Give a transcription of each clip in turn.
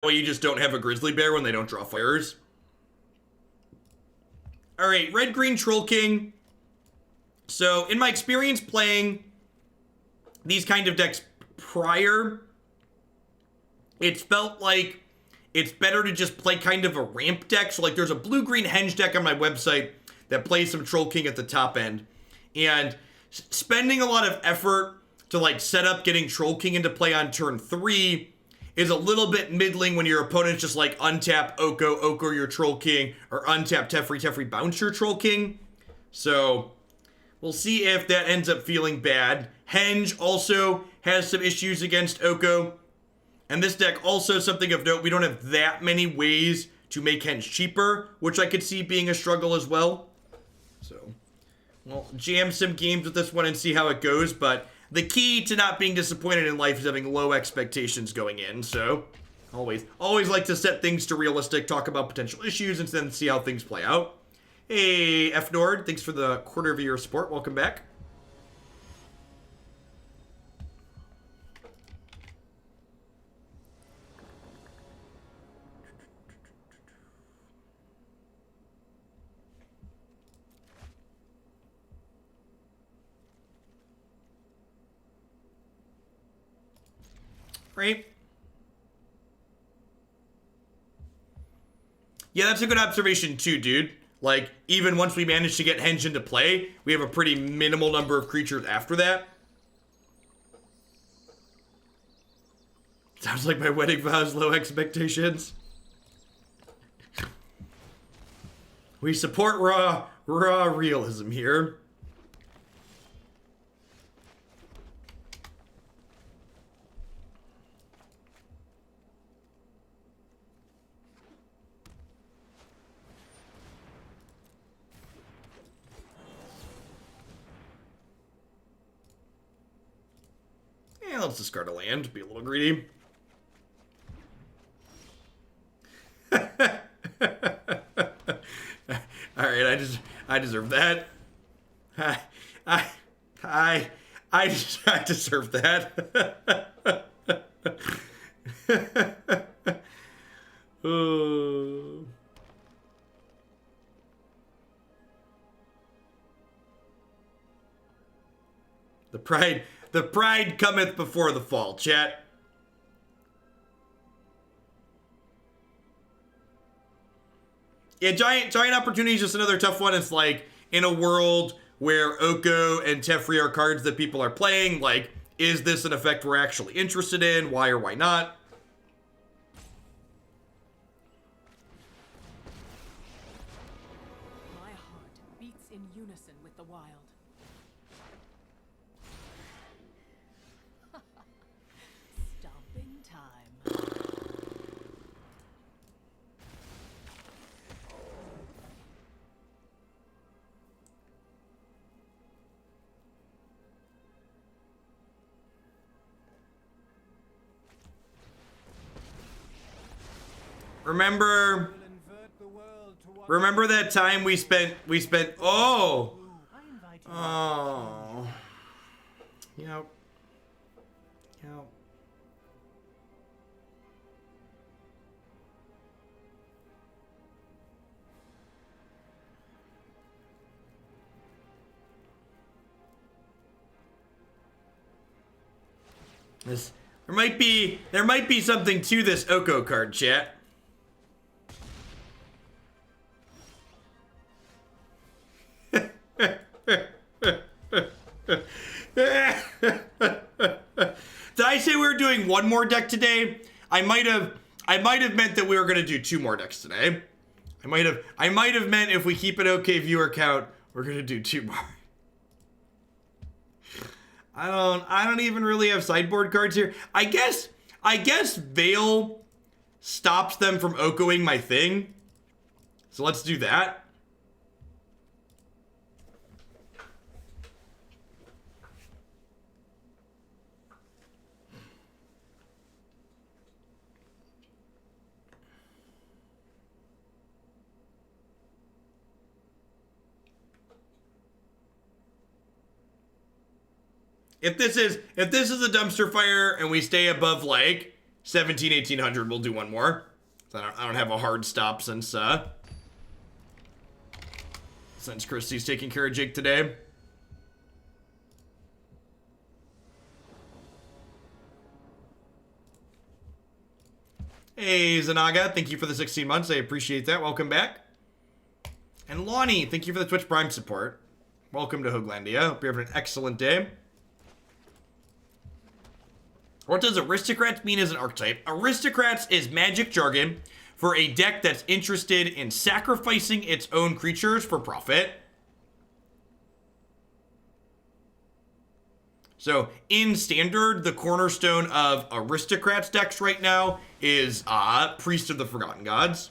way you just don't have a grizzly bear when they don't draw fires. Alright, red-green Troll King. So, in my experience playing these kind of decks prior, it's felt like it's better to just play kind of a ramp deck. So, like, there's a blue-green Henge deck on my website that plays some Troll King at the top end. And spending a lot of effort to, like, set up getting Troll King into play on turn 3 is a little bit middling when your opponent's just like untap Oko your Troll King, or untap Teferi, bounce your Troll King. So we'll see if that ends up feeling bad. Henge also has some issues against Oko. And this deck also, something of note, we don't have that many ways to make Henge cheaper, which I could see being a struggle as well. So we'll jam some games with this one and see how it goes, but the key to not being disappointed in life is having low expectations going in, so always like to set things to realistic, talk about potential issues, and then see how things play out. Hey, F Nord, thanks for the quarter of a year of support. Welcome back. Right? Yeah, that's a good observation too, dude. Like, even once we manage to get Henge into play, we have a pretty minimal number of creatures after that. Sounds like my wedding vows, low expectations. We support raw realism here. Yeah, let's discard a land, be a little greedy. Alright, I deserve that. I deserve that. Oh. The pride cometh before the fall, chat. Yeah, giant opportunity is just another tough one. It's like, in a world where Oko and Teferi are cards that people are playing, like, is this an effect we're actually interested in? Why or why not? My heart beats in unison with the wild. Stomping time. Remember that time we spent oh. Yep. There might be something to this Oko card, chat. Did I say we were doing one more deck today? I might have meant that we were gonna do 2 more decks today. I might have meant if we keep an okay viewer count, we're gonna do 2 more. I don't even really have sideboard cards here. I guess Veil stops them from Okoing my thing. So let's do that. If this is a dumpster fire and we stay above like 17, 1800. We'll do one more. I don't have a hard stop since Christy's taking care of Jake today. Hey, Zanaga, thank you for the 16 months. I appreciate that. Welcome back. And Lonnie, thank you for the Twitch Prime support. Welcome to Hooglandia. Hope you're having an excellent day. What does aristocrats mean as an archetype? Aristocrats is magic jargon for a deck that's interested in sacrificing its own creatures for profit. So, in Standard, the cornerstone of aristocrats decks right now is Priest of the Forgotten Gods.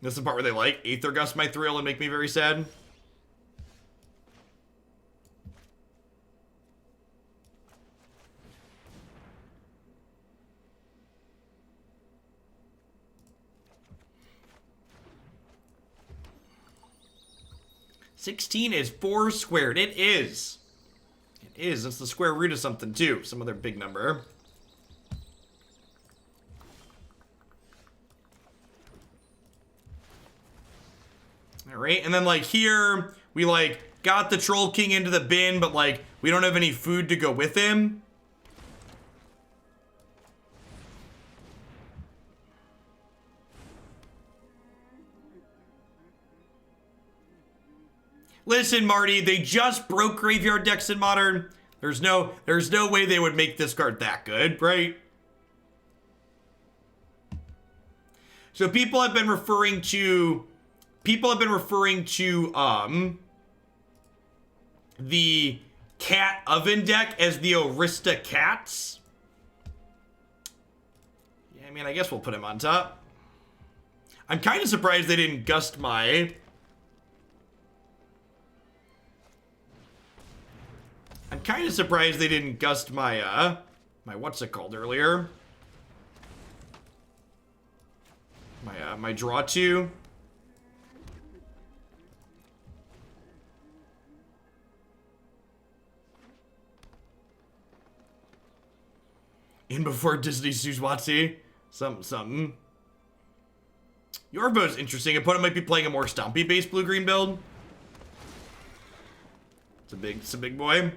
This is the part where they like Aether Gust my thrill and make me very sad. $16 is 4 squared. It is. It is. It's the square root of something, too. Some other big number. Alright, and then, like, here, we, like, got the Troll King into the bin, but, like, we don't have any food to go with him. Listen, Marty, they just broke graveyard decks in Modern. There's no way they would make this card that good, right? So people have been referring to the Cat Oven deck as the Aristocrats. Yeah, I mean, I guess we'll put him on top. I'm kind of surprised they didn't gust my... I'm kind of surprised they didn't gust my, my what's it called earlier? My draw two. In before Disney Suzwatsi. Something. Yorbo's interesting. Opponent might be playing a more stompy-based blue-green build. It's a big boy.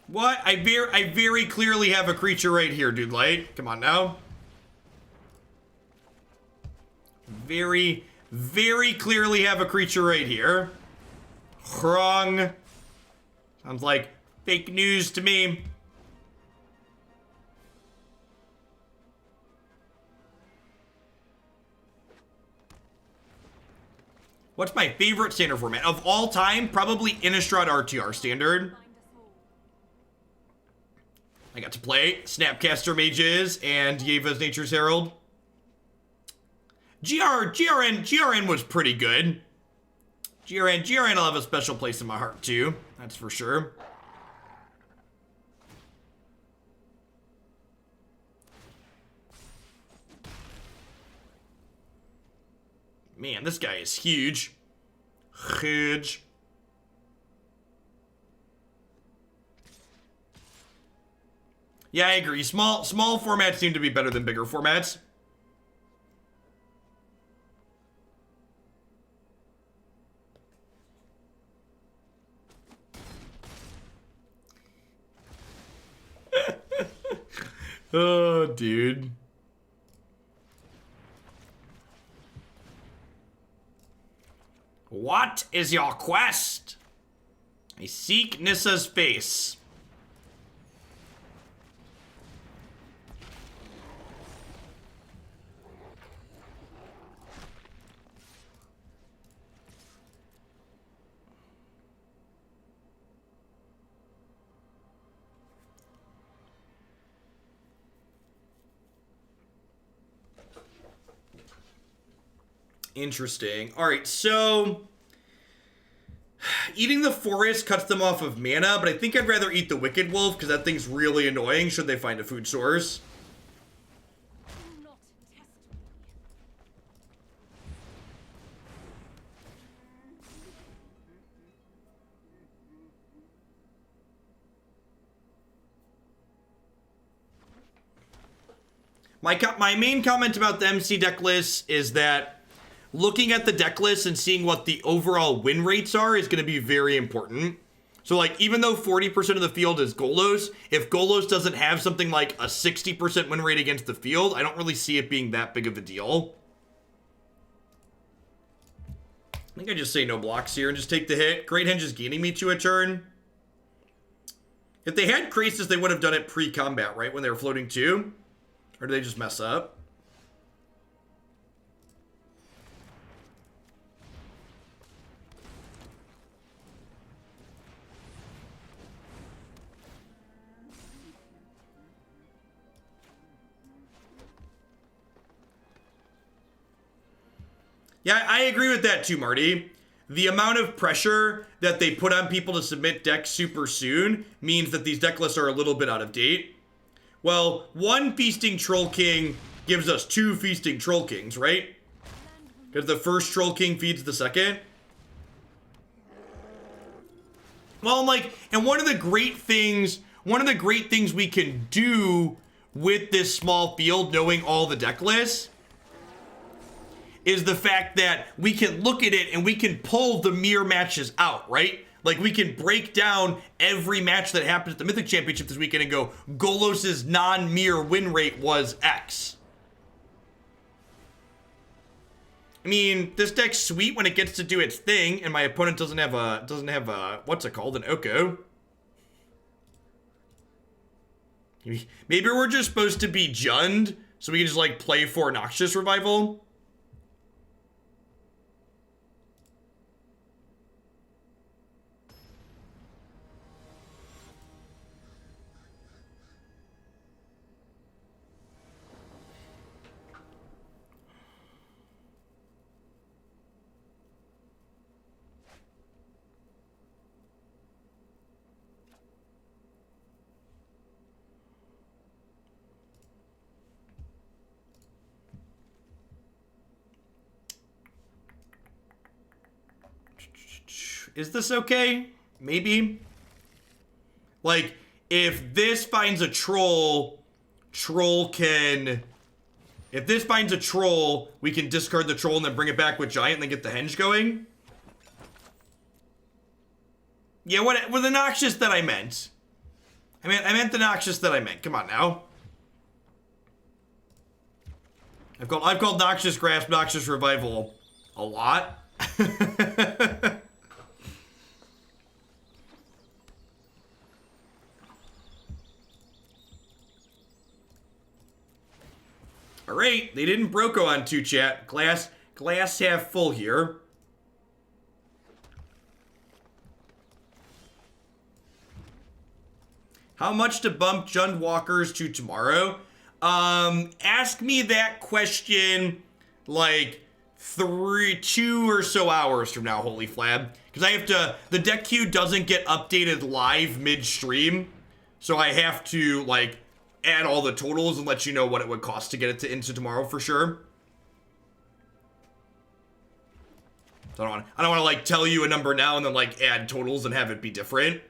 What? I very clearly have a creature right here, dude. Light. Come on now. Very clearly have a creature right here. Wrong. Sounds like fake news to me. What's my favorite standard format? Of all time, probably Innistrad RTR standard. I got to play Snapcaster Mages and Yeva's Nature's Herald. GRN was pretty good. GRN will have a special place in my heart too. That's for sure. Man, this guy is huge. Huge. Yeah, I agree. Small formats seem to be better than bigger formats. Oh, dude. What is your quest? I seek Nissa's face. Interesting. All right, so eating the forest cuts them off of mana, but I think I'd rather eat the Wicked Wolf because that thing's really annoying should they find a food source. My main comment about the MC deck list is that looking at the deck list and seeing what the overall win rates are is going to be very important. So, like, even though 40% of the field is Golos, if Golos doesn't have something like a 60% win rate against the field, I don't really see it being that big of a deal. I think I just say no blocks here and just take the hit. Great Henge is gaining me to a turn. If they had Krasis, they would have done it pre-combat, right? When they were floating 2? Or do they just mess up? Yeah, I agree with that too, Marty. The amount of pressure that they put on people to submit decks super soon means that these deck lists are a little bit out of date. Well, 1 Feasting Troll King gives us 2 Feasting Troll Kings, right? Because the first Troll King feeds the second. Well, like, and one of the great things we can do with this small field, knowing all the deck lists, is the fact that we can look at it and we can pull the mirror matches out, right? Like, we can break down every match that happened at the Mythic Championship this weekend and go, Golos's non-mirror win rate was X. I mean, this deck's sweet when it gets to do its thing, and my opponent doesn't have a what's it called, an Oko. Maybe we're just supposed to be Jund, so we can just, like, play for Noxious Revival. Is this okay? Maybe. Like, if this finds a troll, if this finds a troll, we can discard the troll and then bring it back with Giant and then get the Henge going. Yeah, what the Noxious that I meant. I meant the Noxious that I meant. Come on now. I've called Noxious Grasp, Noxious Revival a lot. Alright, they didn't broco on 2 chat. Glass half full here. How much to bump Jund Walkers to tomorrow? Ask me that question like 2 or so hours from now, Holy Flab. Because the deck queue doesn't get updated live mid-stream. So I have to, like, add all the totals and let you know what it would cost to get it into tomorrow for sure. So I don't want to like tell you a number now and then like add totals and have it be different.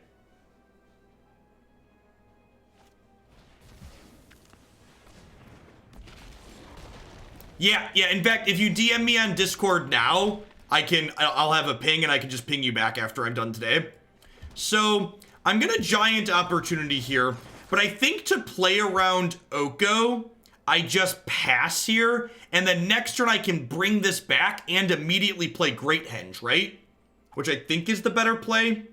Yeah, in fact, if you DM me on Discord now, I'll have a ping and I can just ping you back after I'm done today. So, I'm gonna Giant Opportunity here. But I think to play around Oko, I just pass here, and then next turn I can bring this back and immediately play Great Henge, right? Which I think is the better play.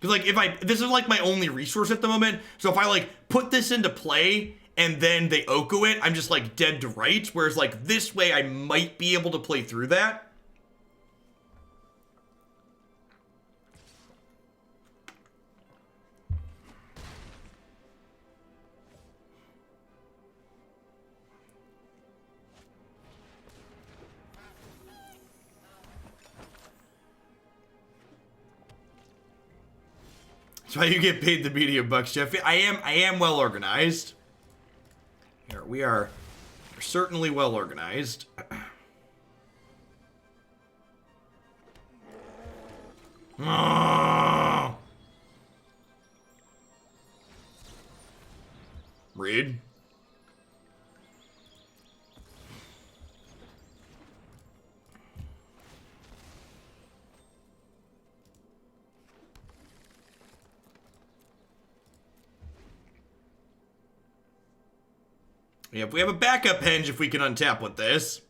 Because, like, this is, like, my only resource at the moment, so if I, like, put this into play, and then they Oko it, I'm just, like, dead to rights, whereas, like, this way I might be able to play through that. That's why you get paid the medium bucks, Jeff. I am well organized. Here, we're certainly well organized. Read. Yeah, if we have a backup henge, if we can untap with this.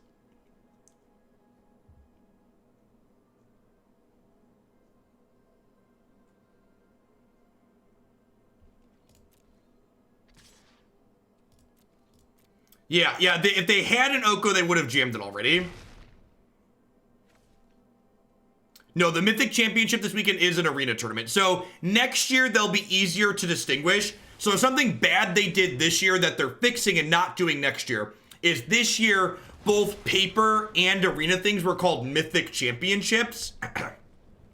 Yeah, if they had an Oko, they would have jammed it already. No, the Mythic Championship this weekend is an arena tournament. So next year, they'll be easier to distinguish. So something bad they did this year that they're fixing and not doing next year is this year, both paper and arena things were called Mythic Championships.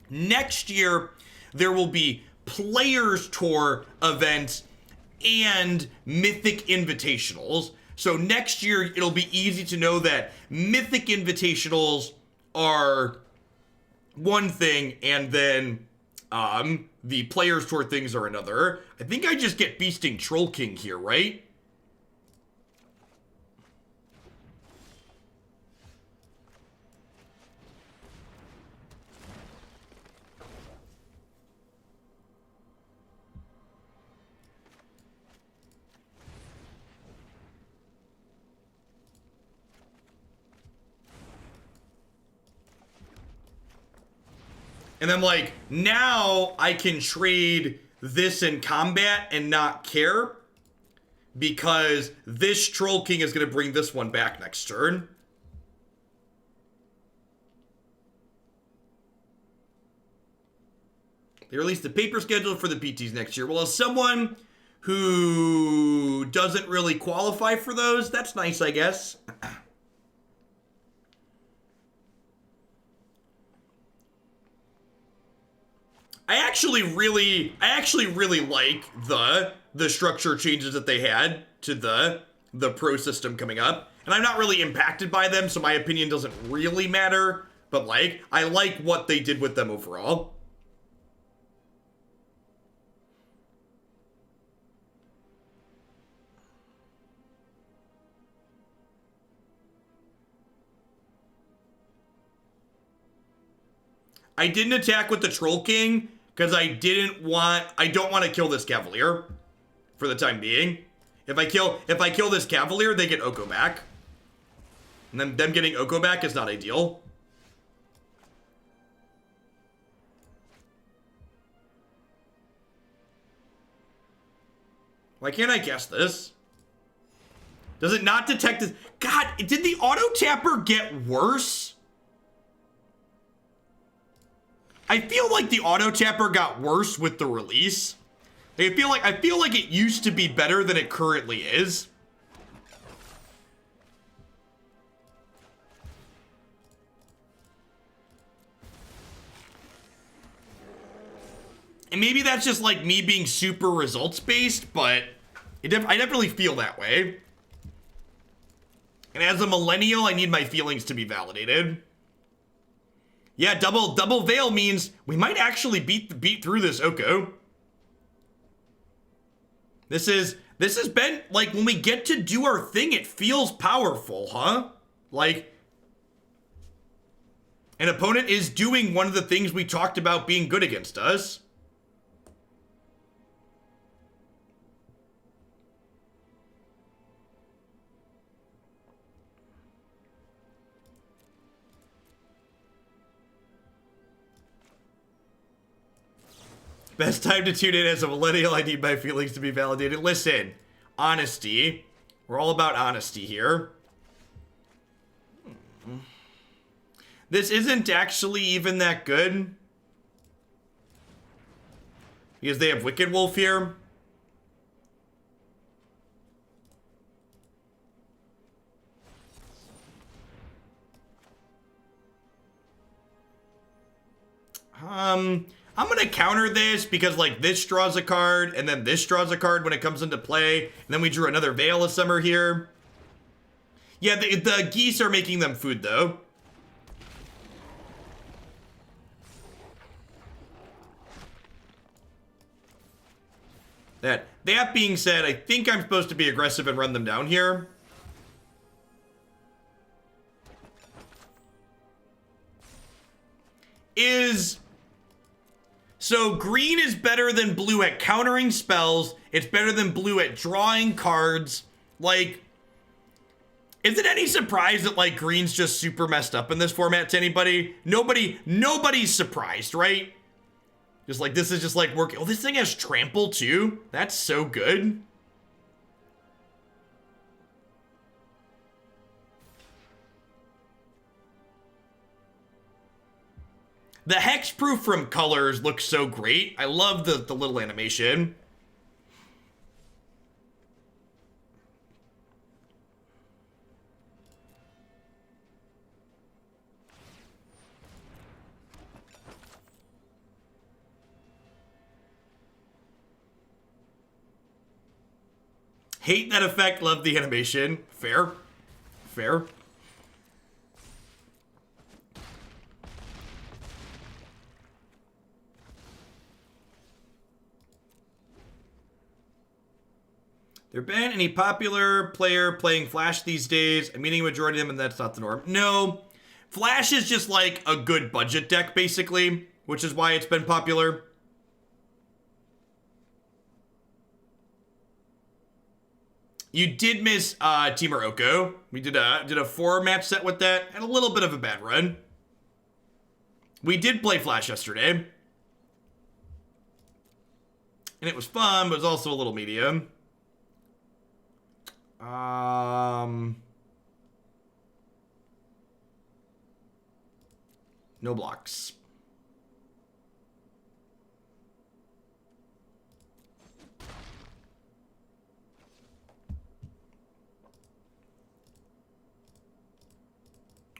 Next year, there will be Players Tour events and Mythic Invitationals. So next year, it'll be easy to know that Mythic Invitationals are one thing, and then the Players Tour things are another. I think I just get Beasting Troll King here, right? And then, like, now I can trade this in combat and not care, because this Troll King is going to bring this one back next turn. They released the paper schedule for the PTs next year. Well, as someone who doesn't really qualify for those, that's nice, I guess. I actually really like the structure changes that they had to the pro system coming up. And I'm not really impacted by them, so my opinion doesn't really matter. But, like, I like what they did with them overall. I didn't attack with the Troll King because I don't want to kill this Cavalier for the time being. If I kill this Cavalier, they get Oko back. And then them getting Oko back is not ideal. Why can't I guess this? Does it not detect this? God, did the auto tapper get worse? I feel like the auto tapper got worse with the release. I feel like it used to be better than it currently is. And maybe that's just like me being super results based, but I definitely feel that way. And as a millennial, I need my feelings to be validated. Yeah, double veil means we might actually beat through this Oko. This has been, like, when we get to do our thing, it feels powerful, huh? Like, an opponent is doing one of the things we talked about being good against us. Best time to tune in as a millennial. I need my feelings to be validated. Listen, honesty. We're all about honesty here. This isn't actually even that good, because they have Wicked Wolf here. I'm gonna counter this because, like, this draws a card, and then this draws a card when it comes into play, and then we drew another Veil of Summer here. Yeah, the geese are making them food, though. That being said, I think I'm supposed to be aggressive and run them down here. So green is better than blue at countering spells. It's better than blue at drawing cards. Like, Is it any surprise that, like, green's just super messed up in this format to anybody? Nobody's surprised, right? Just like, this is just like working. Oh, this thing has trample too? That's so good. The hexproof from colors looks so great. I love the little animation. Hate that effect, love the animation. Fair. Fair. There been any popular player playing Flash these days? I'm meeting a majority of them, and that's not the norm. No. Flash is just like a good budget deck, basically, which is why it's been popular. You did miss Teamer Oko. We did a 4-match set with that, and a little bit of a bad run. We did play Flash yesterday. And it was fun, but it was also a little medium. No blocks.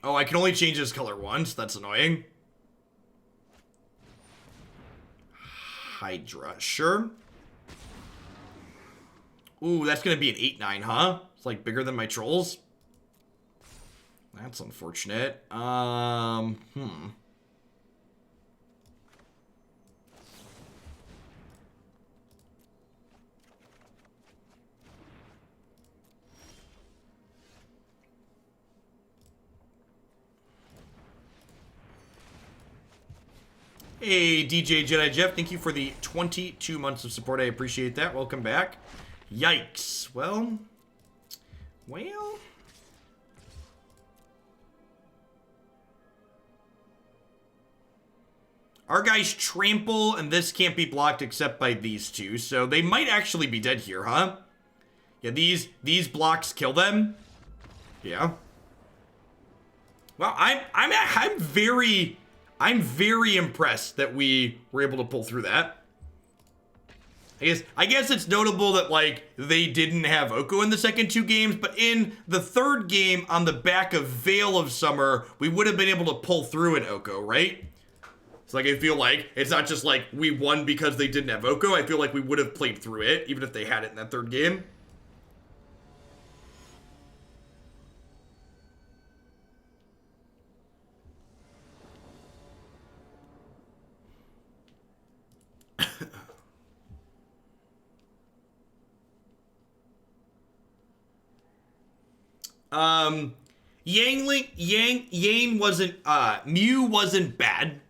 Oh, I can only change his color once. That's annoying. Hydra, sure. Ooh, that's gonna be an 8-9, huh? It's like bigger than my trolls. That's unfortunate. Hey, DJ Jedi Jeff, thank you for the 22 months of support. I appreciate that. Welcome back. Yikes. Well. Our guys trample, and this can't be blocked except by these two, so they might actually be dead here, huh? Yeah, these blocks kill them. Yeah. Well, I'm very impressed that we were able to pull through that. I guess it's notable that, like, they didn't have Oko in the second 2 games, but in the 3rd game on the back of Veil of Summer, we would have been able to pull through an Oko, right? So, like, I feel like it's not just like we won because they didn't have Oko. I feel like we would have played through it, even if they had it in that 3rd game. Yang wasn't, Mew wasn't bad.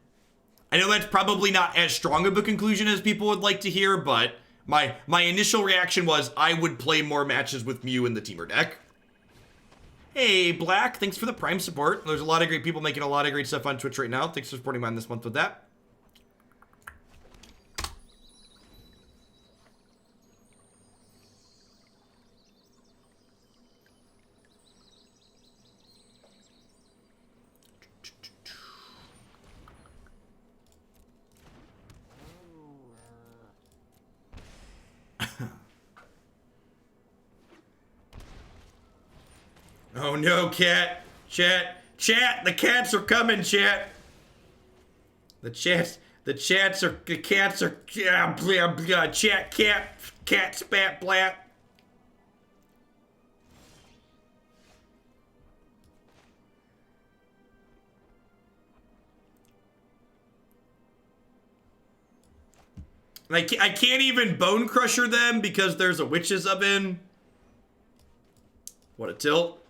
I know that's probably not as strong of a conclusion as people would like to hear, but my initial reaction was I would play more matches with Mew in the teamer deck. Hey, Black, thanks for the Prime support. There's a lot of great people making a lot of great stuff on Twitch right now. Thanks for supporting mine this month with that. Oh no, cat. Chat, the cats are coming, chat. The cats are, chat, cat, spat, blat. I can't even Bonecrusher them because there's a witch's oven. What a tilt.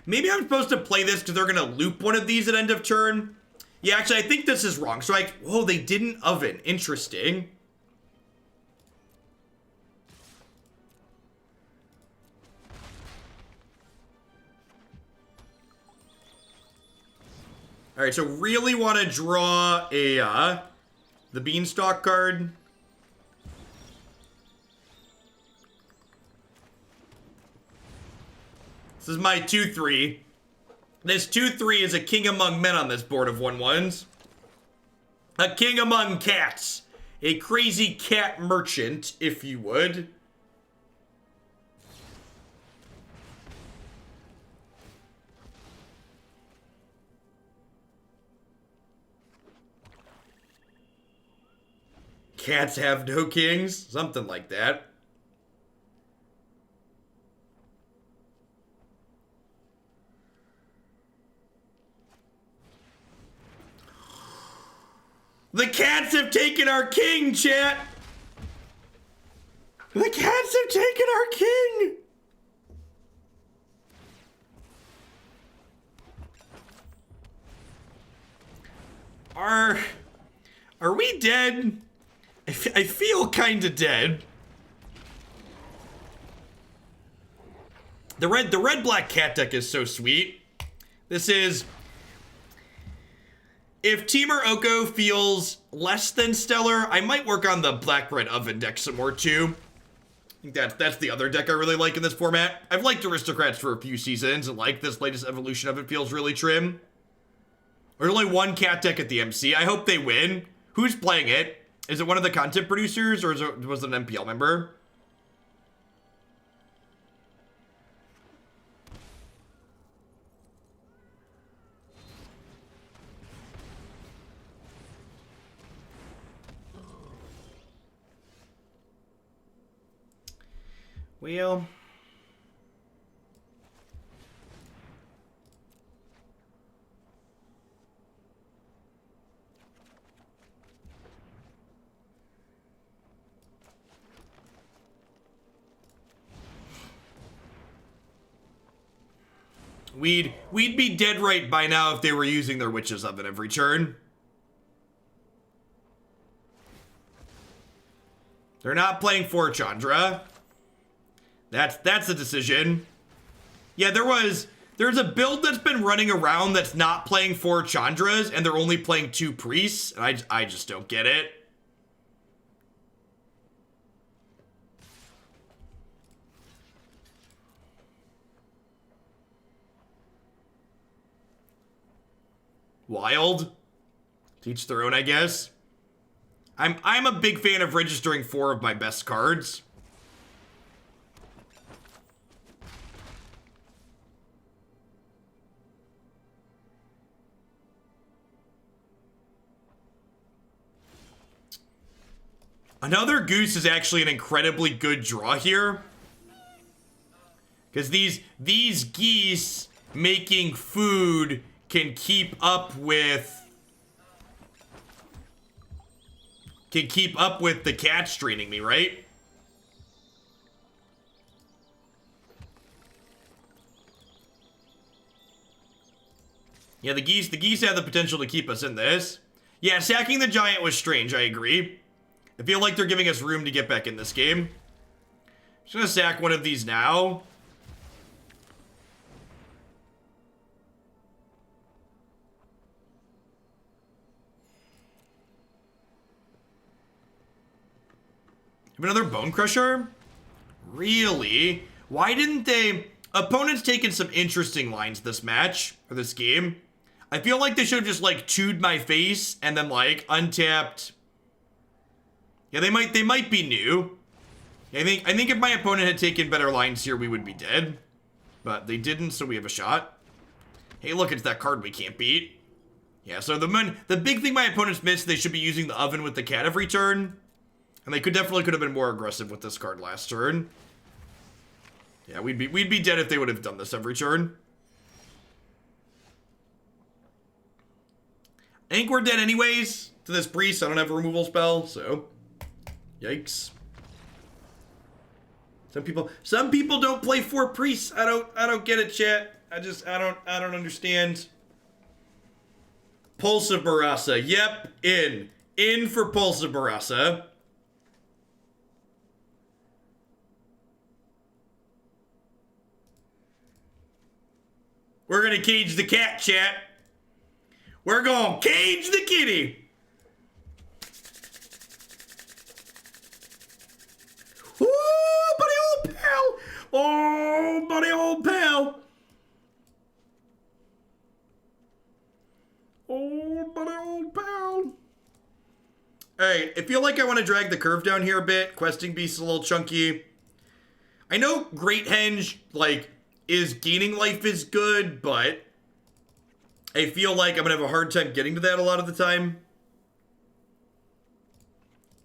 Maybe I'm supposed to play this because they're going to loop one of these at end of turn. Yeah, actually, I think this is wrong. So, whoa, they didn't oven. Interesting. All right, so really want to draw a the Beanstalk card. This is my 2/3. This 2/3 is a king among men on this board of 1/1s. A king among cats. A crazy cat merchant, if you would. Cats have no kings? Something like that. The cats have taken our king, chat! The cats have taken our king! Are we dead? I feel kinda dead. The red-black cat deck is so sweet. This is... If Temur Oko feels less than stellar, I might work on the black-red oven deck some more too. I think that's the other deck I really like in this format. I've liked Aristocrats for a few seasons, and like this latest evolution of it feels really trim. There's only one cat deck at the MC. I hope they win. Who's playing it? Is it one of the content producers, or was it an MPL member? Well... We'd be dead right by now if they were using their Witch's Oven every turn. They're not playing for Chandra. That's a decision. Yeah, there's a build that's been running around that's not playing 4 Chandras, and they're only playing 2 priests, and I just don't get it. Wild. Teach their own, I guess. I'm a big fan of registering 4 of my best cards. Another goose is actually an incredibly good draw here. Because these geese making food can keep up with the cats draining me, right? Yeah, the geese have the potential to keep us in this. Yeah, sacking the giant was strange, I agree. I feel like they're giving us room to get back in this game. Just gonna sack one of these now. Have another Bonecrusher? Really? Why didn't they... Opponents taken some interesting lines this match, or this game. I feel like they should have just, like, chewed my face and then, like, untapped... Yeah, they might be new. I think if my opponent had taken better lines here, we would be dead. But they didn't, so we have a shot. Hey, look, it's that card we can't beat. Yeah, so the big thing my opponents missed, they should be using the oven with the cat every turn. And they could have been more aggressive with this card last turn. Yeah, we'd be dead if they would have done this every turn. I think we're dead anyways to this priest. I don't have a removal spell, so yikes. Some people don't play 4 priests. I don't get it, chat. I don't understand. Pulse of Murasa. Yep, in for Pulse of Murasa. We're gonna cage the cat, chat. We're going to cage the kitty. Ooh, buddy old pal. Oh, buddy old pal. Oh, buddy old pal. Alright, I feel like I want to drag the curve down here a bit. Questing Beast is a little chunky. I know Great Henge, like, is gaining life is good, but I feel like I'm going to have a hard time getting to that a lot of the time.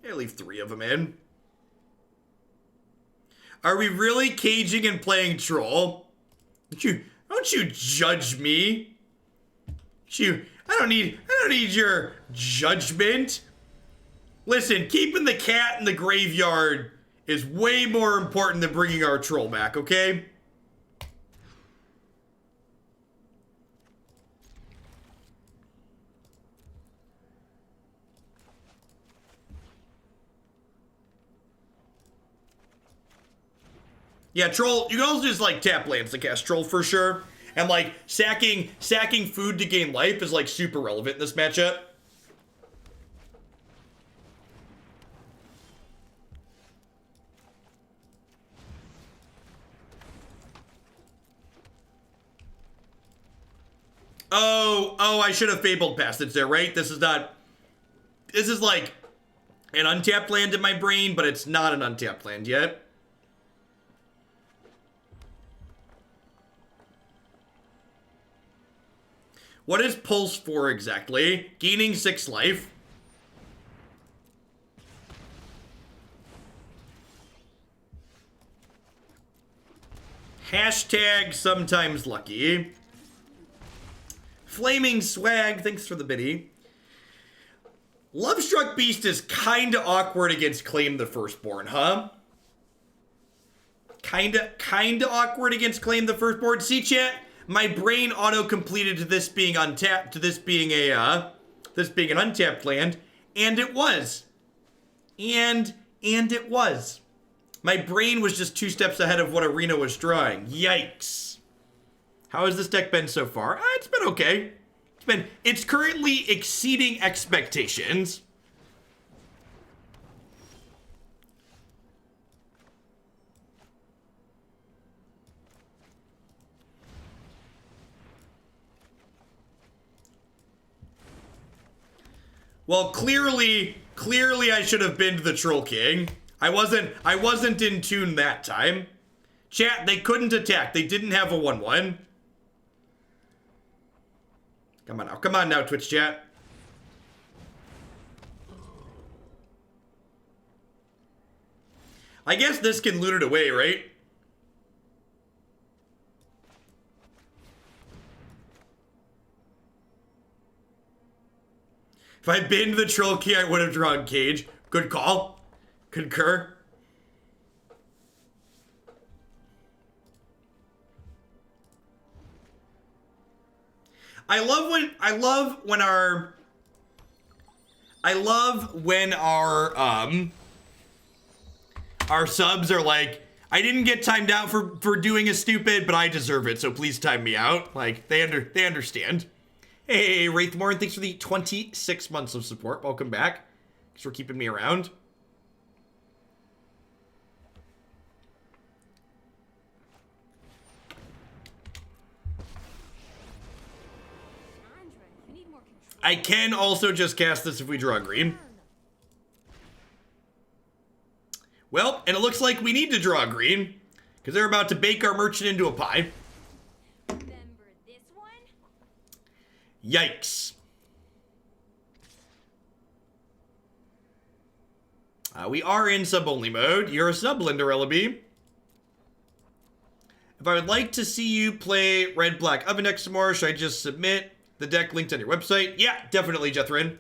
I leave 3 of them in. Are we really caging and playing troll? Don't you judge me. I don't need your judgment. Listen, keeping the cat in the graveyard is way more important than bringing our troll back, okay? Yeah, troll, you can also just like tap lands to cast troll for sure. And like sacking food to gain life is like super relevant in this matchup. Oh, I should have Fabled Passage there, right? This is like an untapped land in my brain, but it's not an untapped land yet. What is Pulse for exactly? Gaining 6 life. Hashtag sometimes lucky. Flaming Swag, thanks for the biddy. Lovestruck Beast is kinda awkward against Claim the Firstborn, huh? Kinda awkward against Claim the Firstborn. See, chat? My brain auto-completed to this being untapped, to this being an untapped land, and it was. And it was. My brain was just 2 steps ahead of what Arena was drawing. Yikes. How has this deck been so far? It's been okay. It's currently exceeding expectations. Well, clearly I should have been the Troll King. I wasn't in tune that time. Chat, they couldn't attack. They didn't have a 1/1. Come on now, Twitch chat. I guess this can loot it away, right? If I'd been the Troll King, I would have drawn Cage. Good call. Concur. I love when our subs are like, I didn't get timed out for doing a stupid, but I deserve it, so please time me out. Like, they understand. Hey, Wraithmorn, thanks for the 26 months of support. Welcome back. Thanks for keeping me around. I can also just cast this if we draw green. Well, and it looks like we need to draw green, because they're about to bake our merchant into a pie. Remember this one? Yikes. We are in sub-only mode. You're a sub, Linda B. If I would like to see you play Red Black Oven Deck some more, should I just submit the deck linked on your website? Yeah, definitely, Jethrin.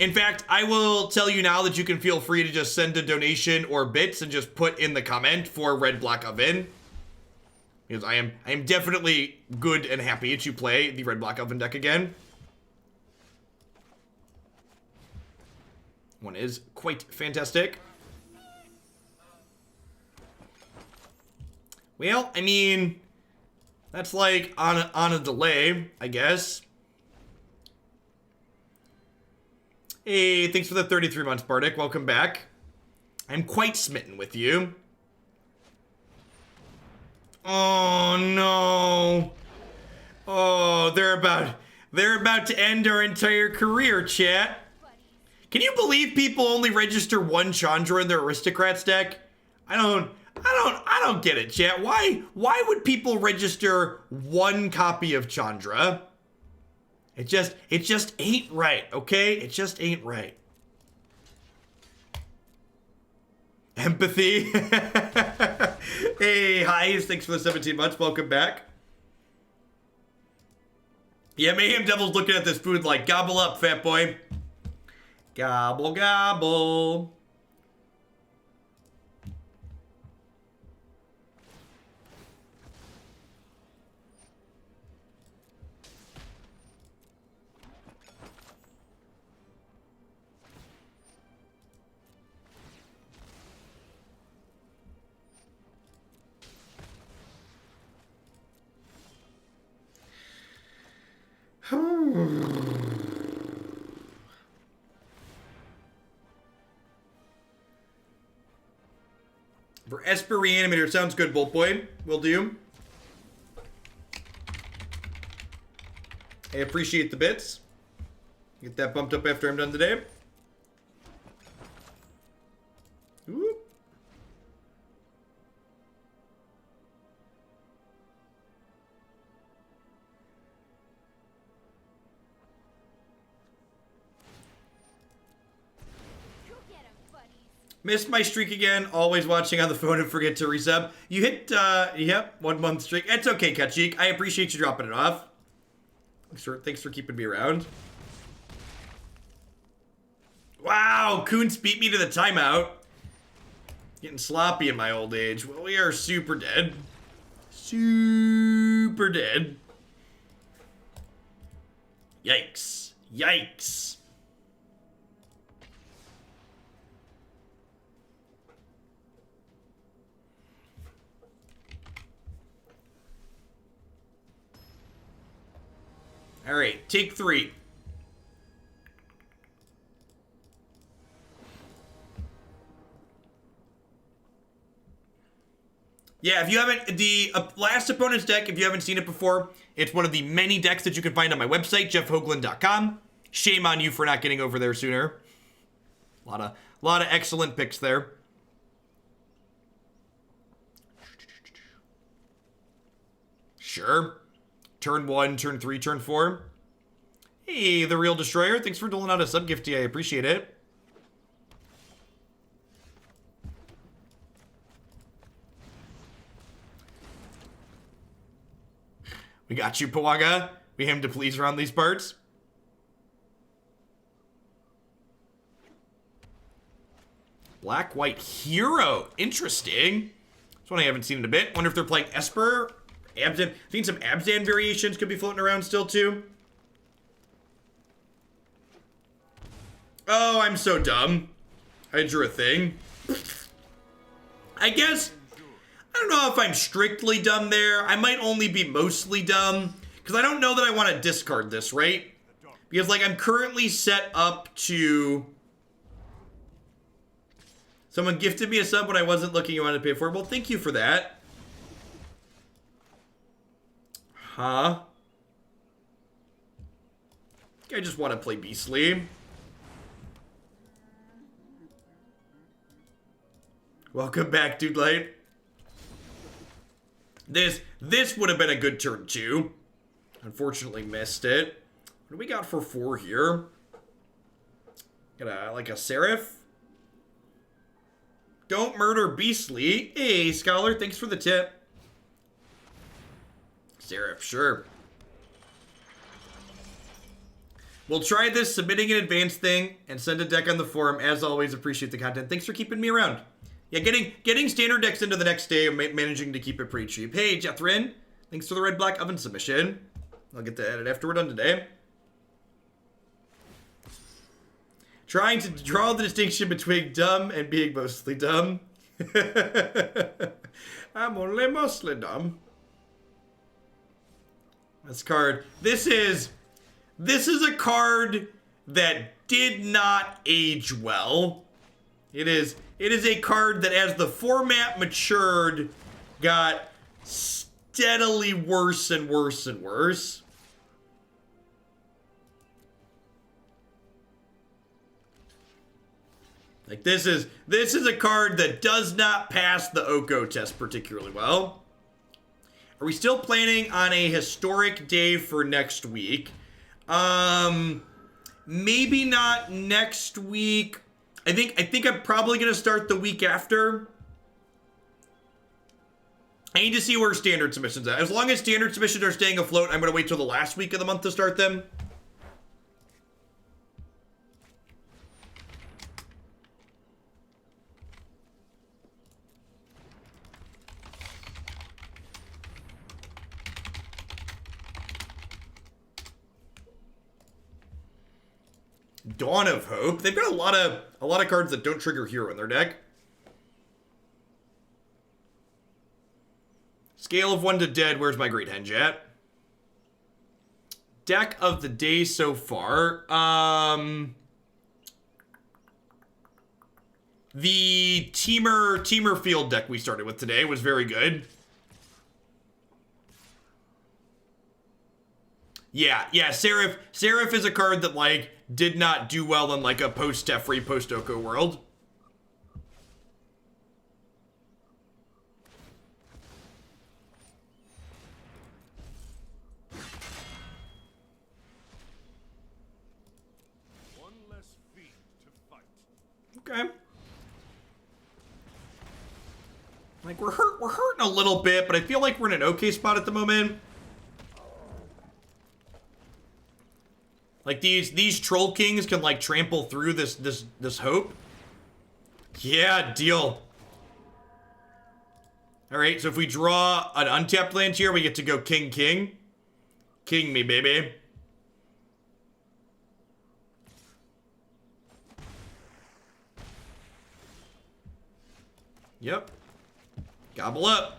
In fact, I will tell you now that you can feel free to just send a donation or bits and just put in the comment for Red Black Oven. Because I am definitely good and happy to play the Red Black Oven deck again. One is quite fantastic. Well, I mean, That's like on a delay, I guess. Hey, thanks for the 33 months, Bardic. Welcome back. I'm quite smitten with you. Oh no. Oh, they're about to end our entire career, chat. Can you believe people only register one Chandra in their aristocrats deck? I don't get it, chat. Why would people register one copy of Chandra? It just ain't right, okay? It just ain't right. Empathy. Hey, hi, thanks for the 17 months. Welcome back. Yeah, Mayhem Devil's looking at this food like, gobble up, fat boy. Gobble, gobble. For Esper Reanimator, sounds good, Bolt Boy. Will do. I appreciate the bits. Get that bumped up after I'm done today. Whoop. Missed my streak again. Always watching on the phone and forget to resub. You hit, yep, 1 month streak. It's okay, Kachik. I appreciate you dropping it off. Thanks for keeping me around. Wow, Kuntz beat me to the timeout. Getting sloppy in my old age. Well, we are super dead. Super dead. Yikes. Yikes. All right, take 3. Yeah, if you haven't, the last opponent's deck, if you haven't seen it before, it's one of the many decks that you can find on my website, jeffhoagland.com. Shame on you for not getting over there sooner. A lot of excellent picks there. Sure. Turn 1, turn 3, turn 4. Hey, the Real Destroyer. Thanks for doling out a sub gifty. I appreciate it. We got you, Pawaga. We aim to please around these parts. Black-White Hero. Interesting. That's one I haven't seen in a bit. Wonder if they're playing Esper. Abzan. I've seen some Abzan variations could be floating around still, too. Oh, I'm so dumb. I drew a thing. I guess, I don't know if I'm strictly dumb there. I might only be mostly dumb. Because I don't know that I want to discard this, right? Because, like, I'm currently set up to... Someone gifted me a sub when I wasn't looking, I wanted to pay for it. Well, thank you for that. Huh? I just want to play Beastly. Welcome back, Dude Light. This would have been a good turn 2. Unfortunately missed it. What do we got for 4 here? Got like a Seraph. Don't murder Beastly. Hey, Scholar, thanks for the tip. Seraph, sure. We'll try this submitting an advanced thing and send a deck on the forum. As always, appreciate the content. Thanks for keeping me around. Yeah, getting standard decks into the next day and managing to keep it pretty cheap. Hey, Jethrin, thanks for the red black oven submission. I'll get to edit after we're done today. Trying to draw the distinction between dumb and being mostly dumb. I'm only mostly dumb. This card. This is a card that did not age well. It is a card that, as the format matured, got steadily worse and worse and worse. Like, this is a card that does not pass the Oko test particularly well. Are we still planning on a historic day for next week? Maybe not next week. I think I'm probably gonna start the week after. I need to see where standard submissions are. As long as standard submissions are staying afloat, I'm gonna wait till the last week of the month to start them. Dawn of Hope. They've got a lot of cards that don't trigger hero in their deck. Scale of 1 to Dead. Where's my Great Henge at? Deck of the day so far. The Teamer Field deck we started with today was very good. Yeah, Seraph is a card that, like, did not do well in, like, a post-Teferi, post-Oko world. One less fiend to fight. Okay. Like, we're hurting a little bit, but I feel like we're in an okay spot at the moment. Like, these Troll Kings can, like, trample through this hope. Yeah, deal. Alright, so if we draw an untapped land here, we get to go King. King me, baby. Yep. Gobble up.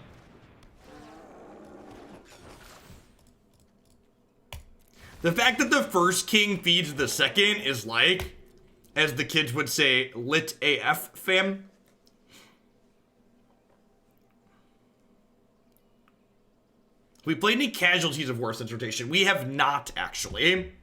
The fact that the first king feeds the second is, like, as the kids would say, lit AF, fam. We played any Casualties of War since rotation? We have not, actually.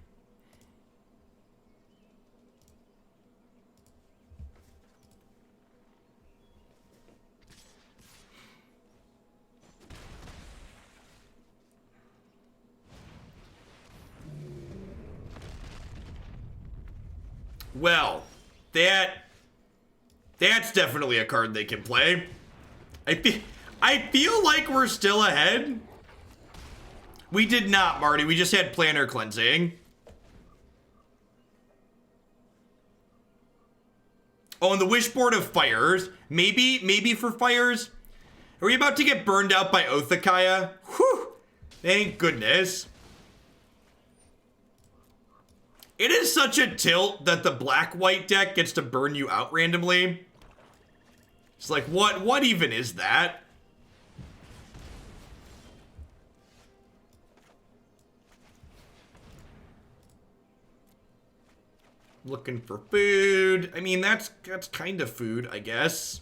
Well, that's definitely a card they can play. I feel like we're still ahead. We did not, Marty. We just had Planner Cleansing. Oh, and the Wishboard of Fires. Maybe for Fires. Are we about to get burned out by Othakaya? Whew. Thank goodness. It is such a tilt that the black-white deck gets to burn you out randomly. It's like, what even is that? Looking for food. I mean, that's kind of food, I guess.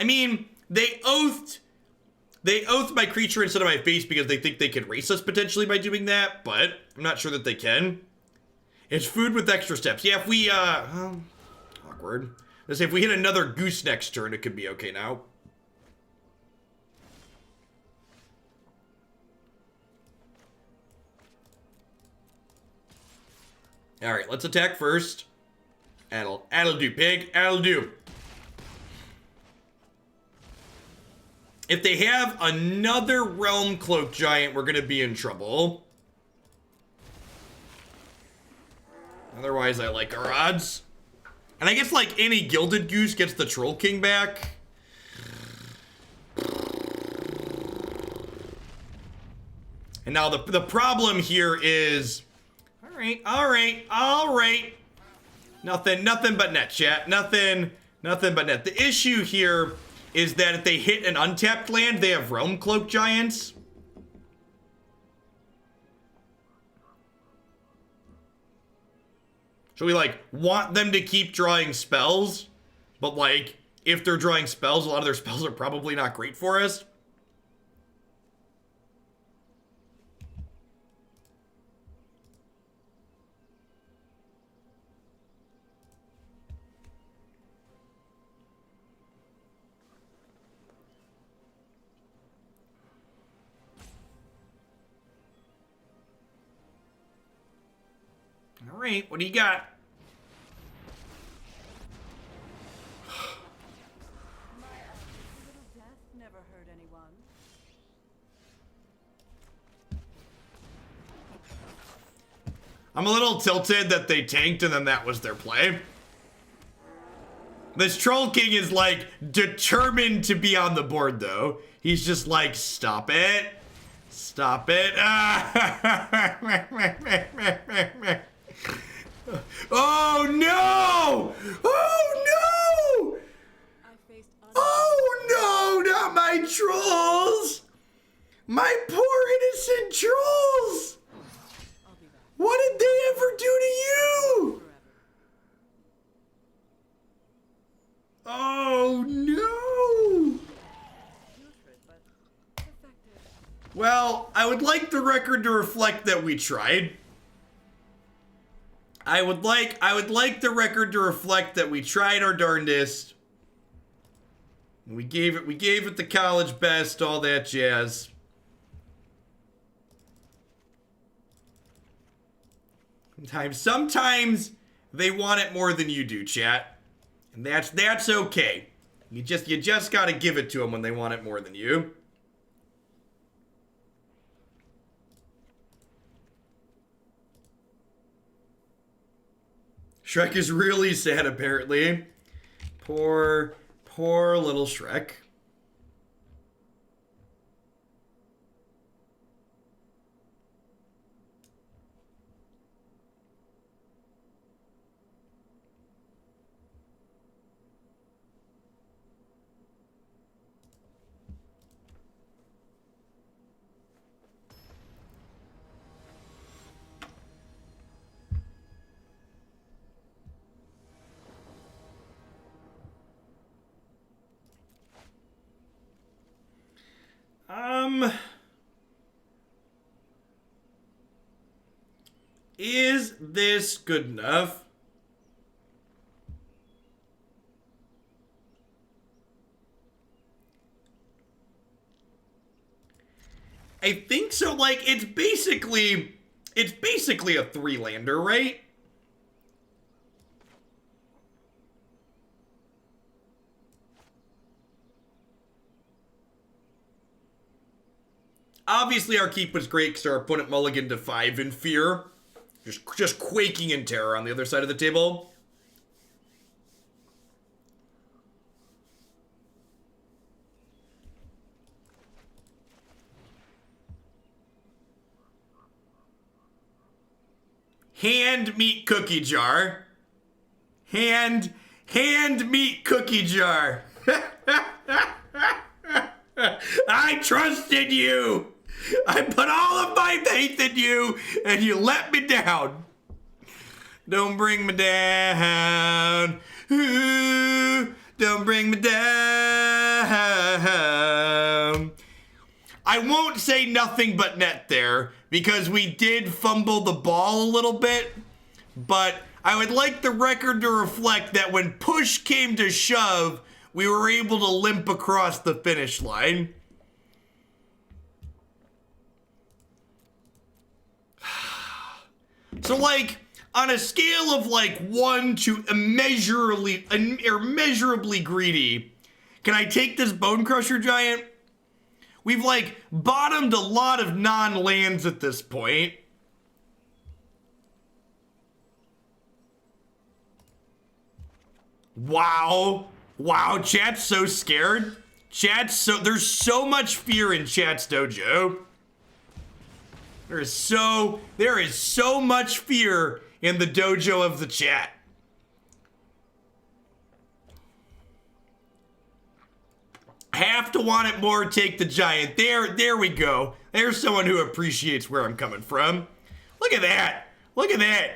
I mean, they oathed my creature instead of my face because they think they can race us potentially by doing that, but I'm not sure that they can. It's food with extra steps. Yeah, if we, awkward. Let's say if we hit another goose next turn, it could be okay now. All right, let's attack first. That'll do, pig. That'll do. If they have another Realm Cloak Giant, we're gonna be in trouble. Otherwise, I like our odds. And I guess, like, any Gilded Goose gets the Troll King back. And now the problem here is... All right. Nothing but net, chat. Nothing but net. The issue here is that if they hit an untapped land, they have Realm Cloak Giants. So we, like, want them to keep drawing spells, but, like, if they're drawing spells, a lot of their spells are probably not great for us. All right, what do you got? Little death never hurt anyone. I'm a little tilted that they tanked and then that was their play. This Troll King is, like, determined to be on the board, though. He's just like, stop it. Stop it. Oh, no! Oh, no! I faced Oh, no! Not my trolls! My poor innocent trolls! I'll be back What did they ever do to you? forever. Oh, no! Putrid, but effective. Well, I would like the record to reflect that we tried. I would like the record to reflect that we tried our darndest. We gave it the college best, all that jazz. Sometimes they want it more than you do, chat. And that's okay. You just gotta give it to them when they want it more than you. Shrek is really sad, apparently. Poor little Shrek. Is this good enough? I think so. Like, it's basically a 3-lander, right? Obviously, our keep was great because our opponent mulliganed to 5 in fear. Just quaking in terror on the other side of the table. Hand meat cookie jar. Hand meat cookie jar. I trusted you. I put all of my faith in you, and you let me down. Don't bring me down. Ooh, don't bring me down. I won't say nothing but net there, because we did fumble the ball a little bit, but I would like the record to reflect that when push came to shove, we were able to limp across the finish line. So, like, on a scale of, like, 1 to immeasurably greedy, can I take this Bonecrusher Giant? We've, like, bottomed a lot of non-lands at this point. Wow. Wow, chat's so scared. There's so much fear in chat's dojo. There is so much fear in the dojo of the chat. Have to want it more, take the giant. There we go. There's someone who appreciates where I'm coming from. Look at that. Look at that.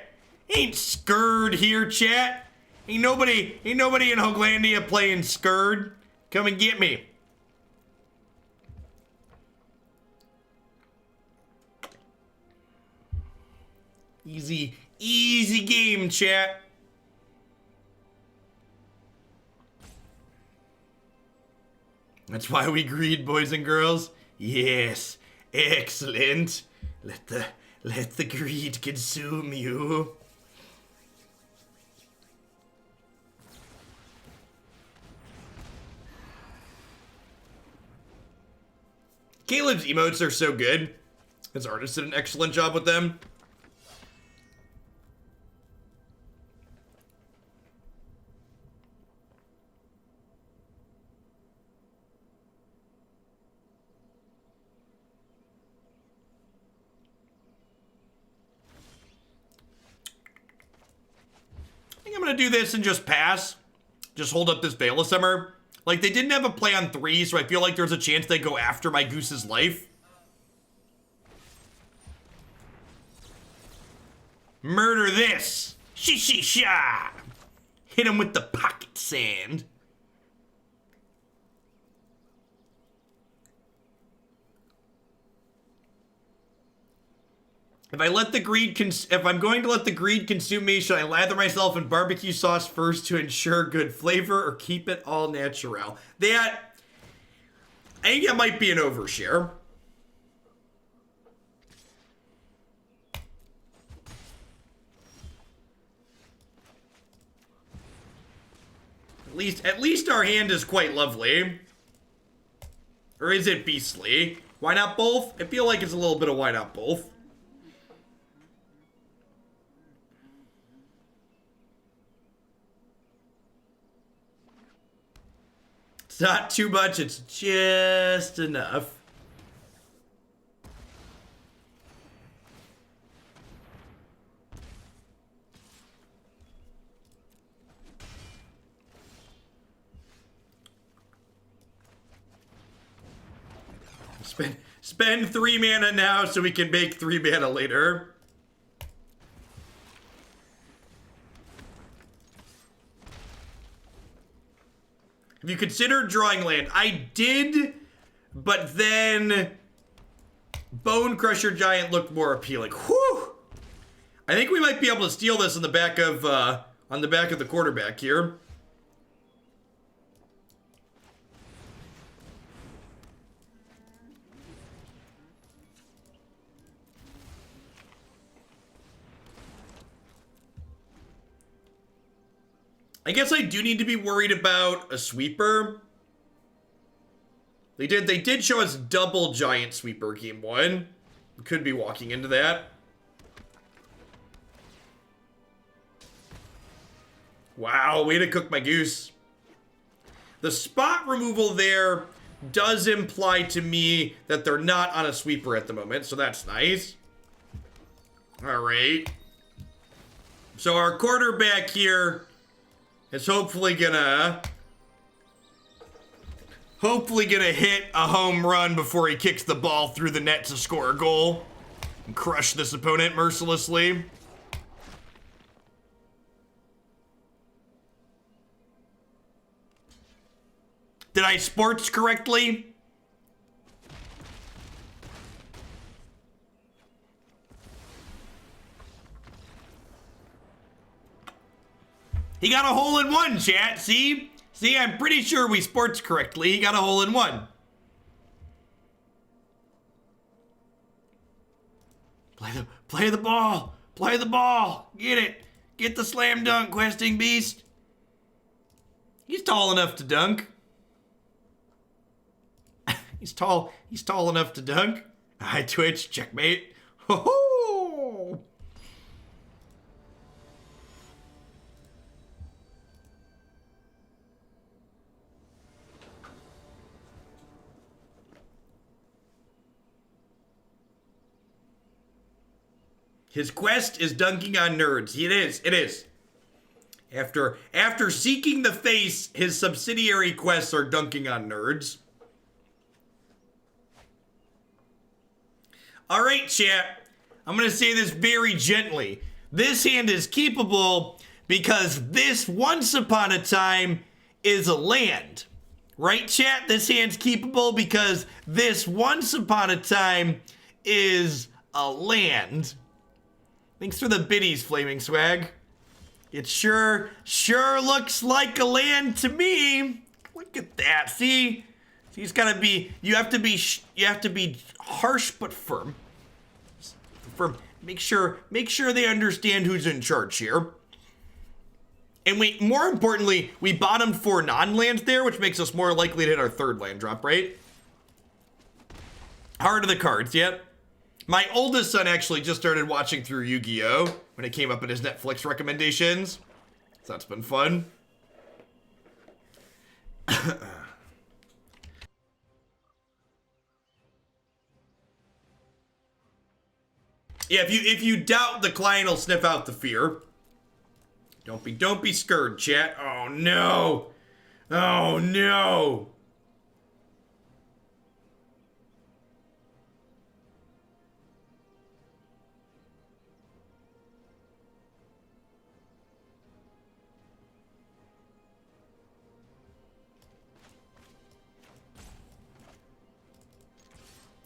Ain't Skurd here, chat. Ain't nobody in Hoaglandia playing Skurd. Come and get me. Easy game, chat. That's why we greed, boys and girls. Yes, excellent. Let the greed consume you. Caleb's emotes are so good. His artist did an excellent job with them. I think I'm gonna do this and just pass. Just hold up this Veil of Summer. Like, they didn't have a play on 3, so I feel like there's a chance they go after my Goose's life. Murder this! Sha! Hit him with the pocket sand. If I'm going to let the greed consume me, should I lather myself in barbecue sauce first to ensure good flavor, or keep it all natural? I think that might be an overshare. At least our hand is quite lovely. Or is it beastly? Why not both? I feel like it's a little bit of why not both. It's not too much, it's just enough. Spend 3 mana now so we can make 3 mana later. Have you considered drawing land? I did, but then Bonecrusher Giant looked more appealing. Whew! I think we might be able to steal this on the back of the quarterback here. I guess I do need to be worried about a sweeper. They did show us double giant sweeper game 1. We could be walking into that. Wow, way to cook my goose. The spot removal there does imply to me that they're not on a sweeper at the moment, so that's nice. All right. So our quarterback here is hopefully gonna hit a home run before he kicks the ball through the net to score a goal and crush this opponent mercilessly. Did I sports correctly? He got a hole in one, chat. See, I'm pretty sure we sports correctly. He got a hole in one. Play the ball. Play the ball. Get it. Get the slam dunk, questing beast. He's tall enough to dunk. He's tall enough to dunk. Hi, Twitch. Checkmate. Ho ho. His quest is dunking on nerds. It is. After seeking the face, his subsidiary quests are dunking on nerds. Alright, chat. I'm going to say this very gently. This hand is keepable because this once upon a time is a land. Right, chat? This hand's keepable because this once upon a time is a land. Thanks for the biddies, Flaming Swag. It sure looks like a land to me. Look at that. See, he's gotta be. You have to be harsh but firm. Firm. Make sure they understand who's in charge here. And more importantly, we bottomed 4 non-lands there, which makes us more likely to hit our 3rd land drop, right? Heart of the cards, yep. My oldest son actually just started watching through Yu-Gi-Oh! When it came up in his Netflix recommendations. So that's been fun. Yeah, if you doubt, the client will sniff out the fear. Don't be scared, chat. Oh no. Oh no.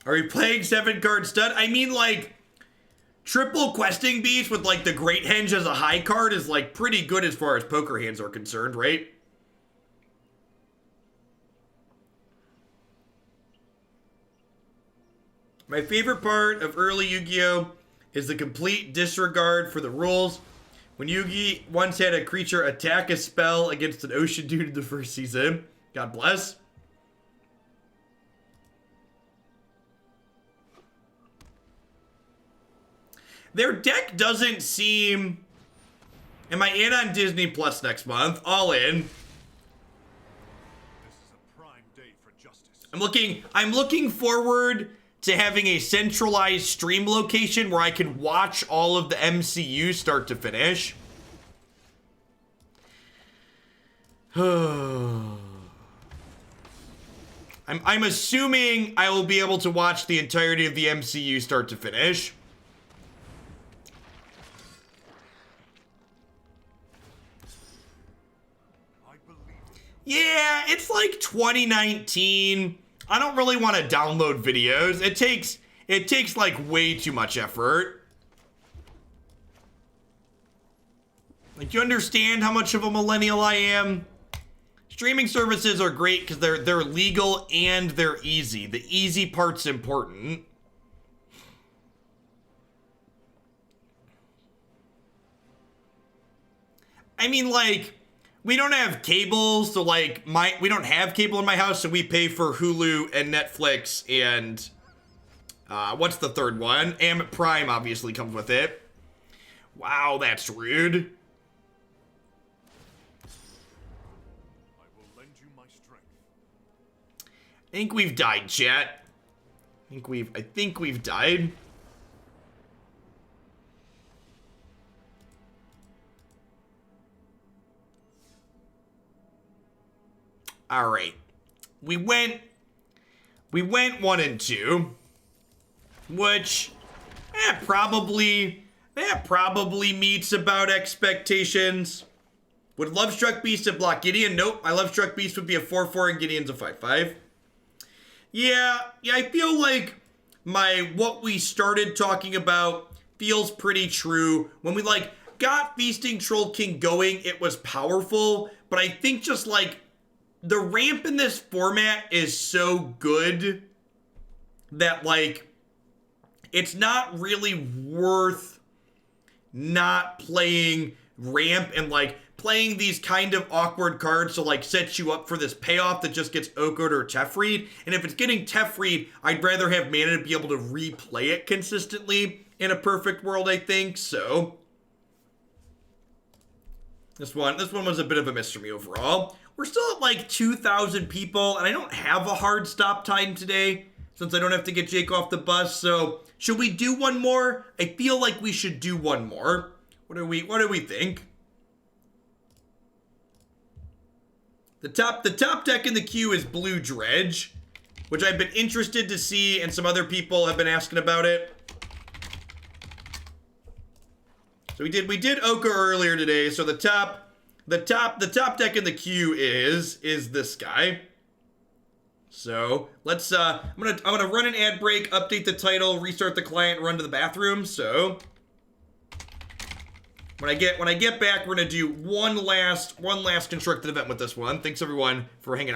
Are we playing 7-card stud? I mean, like, triple questing beast with, like, the Great Henge as a high card is, like, pretty good as far as poker hands are concerned, right? My favorite part of early Yu-Gi-Oh! Is the complete disregard for the rules. When Yu-Gi once had a creature attack a spell against an ocean dude in the first season. God bless. Their deck doesn't seem... Am I in on Disney Plus next month? All in. This is a prime day for justice. I'm looking forward to having a centralized stream location where I can watch all of the MCU start to finish. I'm assuming I will be able to watch the entirety of the MCU start to finish. Yeah, it's like 2019. I don't really want to download videos. It takes like way too much effort. Like, you understand how much of a millennial I am? Streaming services are great because they're legal and they're easy. The easy part's important. I mean, like, we don't have cable, so like we don't have cable in my house, so we pay for Hulu and Netflix and what's the third one? Amazon Prime obviously comes with it. Wow, that's rude. I will lend you my strength. I think we've died, chat. I think we've died. All right, we went 1 and 2, which that probably meets about expectations. Would Lovestruck Beast have blocked Gideon? Nope, my Lovestruck Beast would be a 4/4 and Gideon's a 5/5. Yeah, I feel like what we started talking about feels pretty true. When we like got Feasting Troll King going, it was powerful, but I think just like the ramp in this format is so good that, like, it's not really worth not playing ramp and, like, playing these kind of awkward cards to, like, set you up for this payoff that just gets Okoed or Tefried. And if it's getting Tefried, I'd rather have mana to be able to replay it consistently in a perfect world, I think. So this one was a bit of a miss for me overall. We're still at like 2,000 people, and I don't have a hard stop time today. since I don't have to get Jake off the bus. So should we do one more? I feel like we should do one more. What do we think? The top deck in the queue is Blue Dredge, which I've been interested to see, and some other people have been asking about it. So we did Ochre earlier today. So the top deck in the queue is this guy. So let's I'm gonna run an ad break, update the title, restart the client, run to the bathroom. So when I get back, we're gonna do one last constructed event with this one. Thanks everyone for hanging out.